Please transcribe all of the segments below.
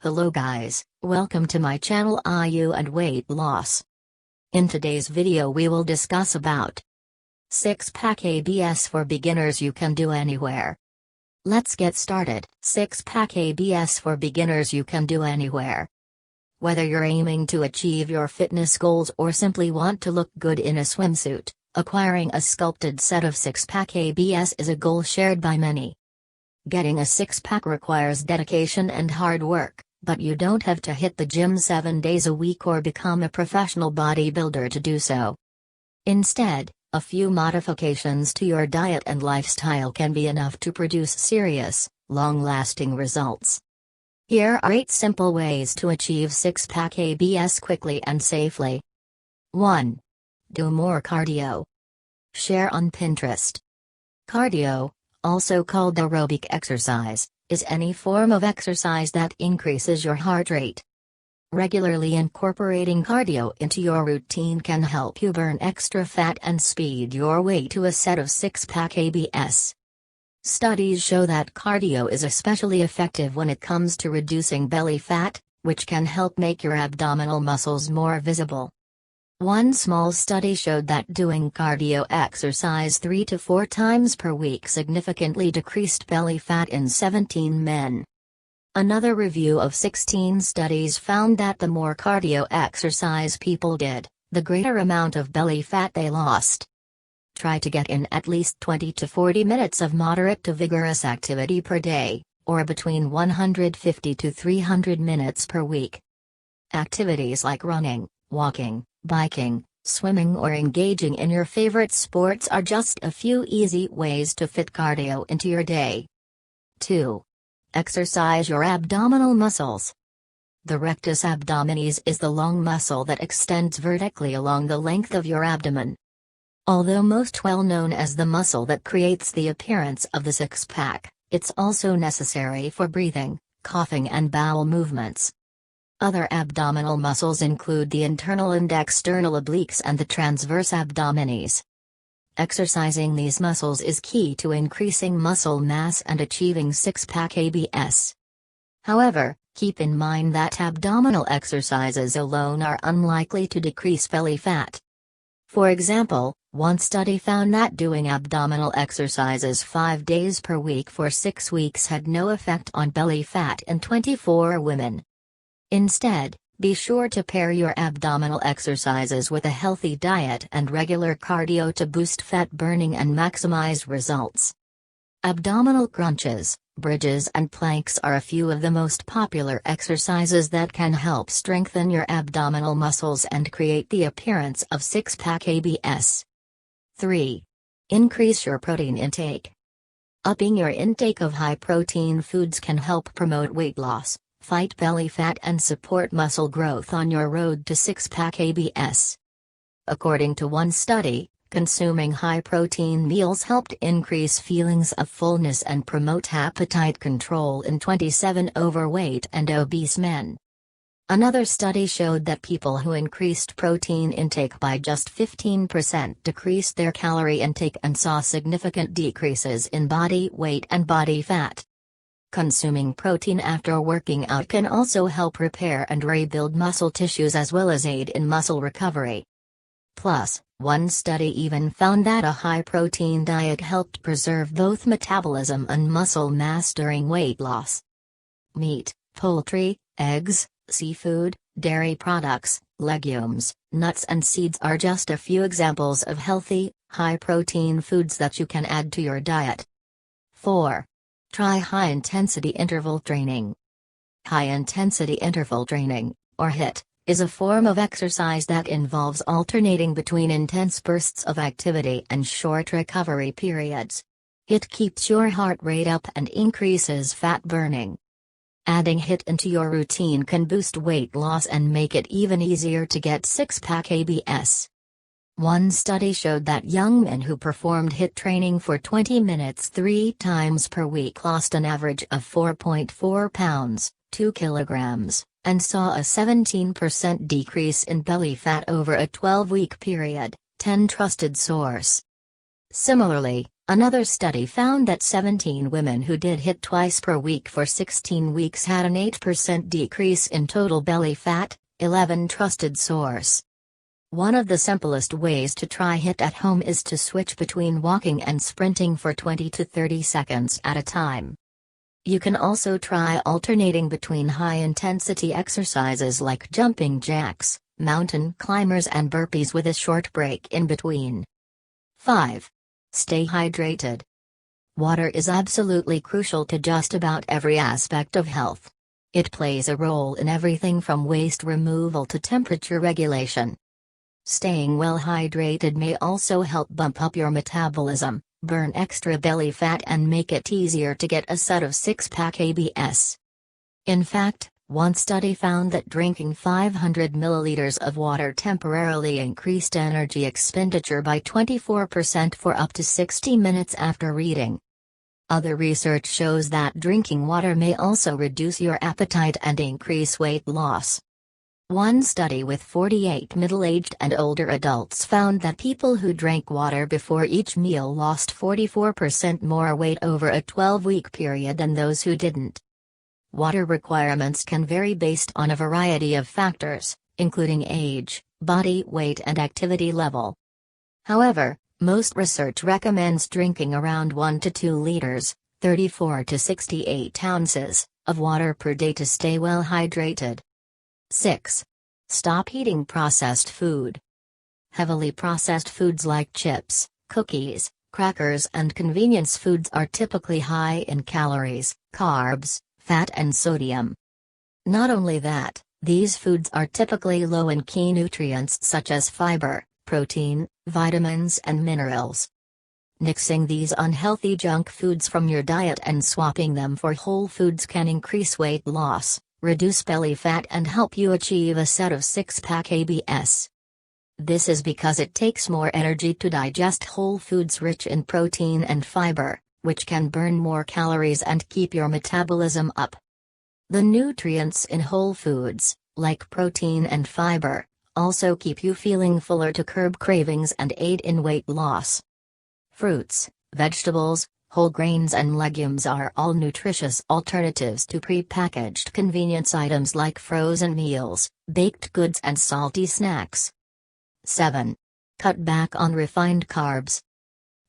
Hello guys, welcome to my channel IU and weight loss. In today's video we will discuss about 6-pack ABS for beginners you can do anywhere. Let's get started. 6-pack ABS for beginners you can do anywhere. Whether you're aiming to achieve your fitness goals or simply want to look good in a swimsuit, acquiring a sculpted set of 6-pack ABS is a goal shared by many. Getting a 6-pack requires dedication and hard work, but you don't have to hit the gym 7 days a week or become a professional bodybuilder to do so. Instead, a few modifications to your diet and lifestyle can be enough to produce serious, long-lasting results. Here are 8 simple ways to achieve 6-pack ABS quickly and safely. 1. Do more cardio. Share on Pinterest. Cardio, also called aerobic exercise, is any form of exercise that increases your heart rate. Regularly incorporating cardio into your routine can help you burn extra fat and speed your way to a set of 6-pack ABS. Studies show that cardio is especially effective when it comes to reducing belly fat, which can help make your abdominal muscles more visible. One small study showed that doing cardio exercise 3 to 4 times per week significantly decreased belly fat in 17 men. Another review of 16 studies found that the more cardio exercise people did, the greater amount of belly fat they lost. Try to get in at least 20 to 40 minutes of moderate to vigorous activity per day, or between 150 to 300 minutes per week. Activities like running, walking, biking, swimming or engaging in your favorite sports are just a few easy ways to fit cardio into your day. 2. Exercise your abdominal muscles. The rectus abdominis is the long muscle that extends vertically along the length of your abdomen. Although most well known as the muscle that creates the appearance of the 6-pack, it's also necessary for breathing, coughing and bowel movements. Other abdominal muscles include the internal and external obliques and the transverse abdominis. Exercising these muscles is key to increasing muscle mass and achieving 6-pack ABS. However, keep in mind that abdominal exercises alone are unlikely to decrease belly fat. For example, one study found that doing abdominal exercises 5 days per week for 6 weeks had no effect on belly fat in 24 women. Instead, be sure to pair your abdominal exercises with a healthy diet and regular cardio to boost fat burning and maximize results. Abdominal crunches, bridges and planks are a few of the most popular exercises that can help strengthen your abdominal muscles and create the appearance of 6-pack ABS. 3. Increase your protein intake. Upping your intake of high-protein foods can help promote weight loss, fight belly fat and support muscle growth on your road to 6-pack ABS. According to one study, consuming high-protein meals helped increase feelings of fullness and promote appetite control in 27 overweight and obese men. Another study showed that people who increased protein intake by just 15% decreased their calorie intake and saw significant decreases in body weight and body fat. Consuming protein after working out can also help repair and rebuild muscle tissues as well as aid in muscle recovery. Plus, one study even found that a high-protein diet helped preserve both metabolism and muscle mass during weight loss. Meat, poultry, eggs, seafood, dairy products, legumes, nuts and seeds are just a few examples of healthy, high-protein foods that you can add to your diet. 4. Try high-intensity interval training. High-intensity interval training, or HIIT, is a form of exercise that involves alternating between intense bursts of activity and short recovery periods. HIIT keeps your heart rate up and increases fat burning. Adding HIIT into your routine can boost weight loss and make it even easier to get 6-pack ABS. One study showed that young men who performed HIIT training for 20 minutes 3 times per week lost an average of 4.4 pounds, 2 kilograms, and saw a 17% decrease in belly fat over a 12-week period, 10 trusted source. Similarly, Another study found that 17 women who did HIIT twice per week for 16 weeks had an 8% decrease in total belly fat, 11 trusted source. One of the simplest ways to try HIIT at home is to switch between walking and sprinting for 20 to 30 seconds at a time. You can also try alternating between high-intensity exercises like jumping jacks, mountain climbers and burpees with a short break in between. 5. Stay hydrated. Water is absolutely crucial to just about every aspect of health. It plays a role in everything from waste removal to temperature regulation. Staying well hydrated may also help bump up your metabolism, burn extra belly fat and make it easier to get a set of six-pack abs. In fact, one study found that drinking 500 milliliters of water temporarily increased energy expenditure by 24% for up to 60 minutes after eating. Other research shows that drinking water may also reduce your appetite and increase weight loss. One study with 48 middle-aged and older adults found that people who drank water before each meal lost 44% more weight over a 12-week period than those who didn't. Water requirements can vary based on a variety of factors, including age, body weight and activity level. However, most research recommends drinking around 1 to 2 liters, 34 to 68 ounces, of water per day to stay well hydrated. 6. Stop eating processed food. Heavily processed foods like chips, cookies, crackers and convenience foods are typically high in calories, carbs, fat and sodium. Not only that, these foods are typically low in key nutrients such as fiber, protein, vitamins and minerals. Nixing these unhealthy junk foods from your diet and swapping them for whole foods can increase weight loss, reduce belly fat and help you achieve a set of six-pack abs. This is because it takes more energy to digest whole foods rich in protein and fiber, which can burn more calories and keep your metabolism up. The nutrients in whole foods, like protein and fiber, also keep you feeling fuller to curb cravings and aid in weight loss. Fruits, vegetables, whole grains and legumes are all nutritious alternatives to pre-packaged convenience items like frozen meals, baked goods and salty snacks. 7. Cut back on refined carbs.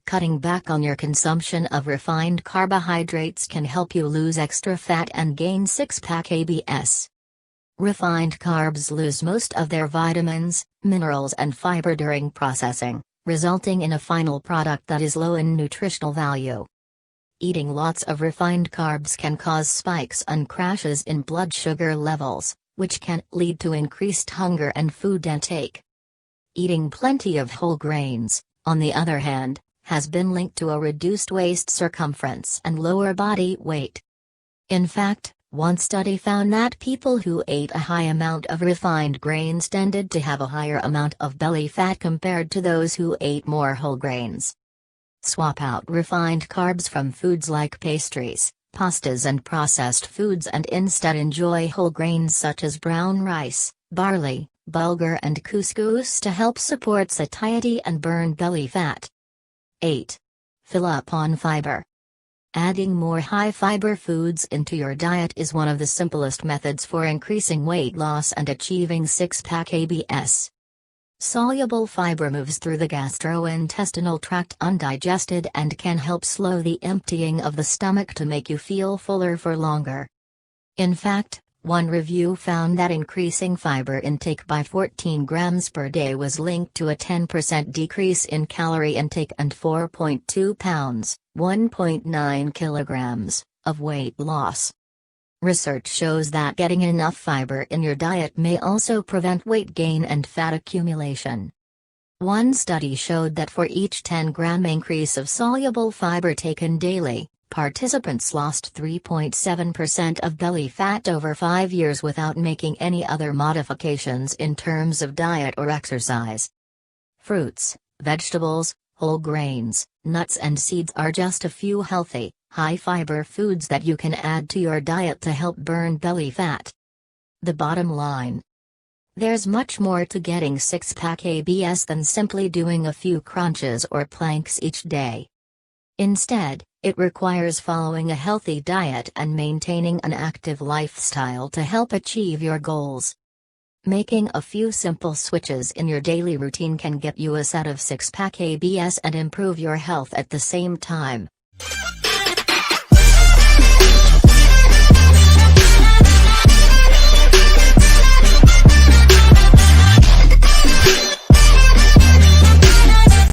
Cutting back on your consumption of refined carbohydrates can help you lose extra fat and gain six-pack abs. Refined carbs lose most of their vitamins, minerals and fiber during processing, resulting in a final product that is low in nutritional value. Eating lots of refined carbs can cause spikes and crashes in blood sugar levels, which can lead to increased hunger and food intake. Eating plenty of whole grains, on the other hand, has been linked to a reduced waist circumference and lower body weight. In fact, one study found that people who ate a high amount of refined grains tended to have a higher amount of belly fat compared to those who ate more whole grains. Swap out refined carbs from foods like pastries, pastas and processed foods and instead enjoy whole grains such as brown rice, barley, bulgur and couscous to help support satiety and burn belly fat. 8. Fill up on fiber. Adding more high-fiber foods into your diet is one of the simplest methods for increasing weight loss and achieving six-pack abs. Soluble fiber moves through the gastrointestinal tract undigested and can help slow the emptying of the stomach to make you feel fuller for longer. In fact, one review found that increasing fiber intake by 14 grams per day was linked to a 10% decrease in calorie intake and 4.2 pounds, 1.9 kilograms, of weight loss. Research shows that getting enough fiber in your diet may also prevent weight gain and fat accumulation. One study showed that for each 10-gram increase of soluble fiber taken daily, participants lost 3.7% of belly fat over 5 years without making any other modifications in terms of diet or exercise. Fruits, vegetables, whole grains, nuts and seeds are just a few healthy, high-fiber foods that you can add to your diet to help burn belly fat. The bottom line: there's much more to getting six-pack abs than simply doing a few crunches or planks each day. Instead, it requires following a healthy diet and maintaining an active lifestyle to help achieve your goals. Making a few simple switches in your daily routine can get you a set of six-pack abs and improve your health at the same time.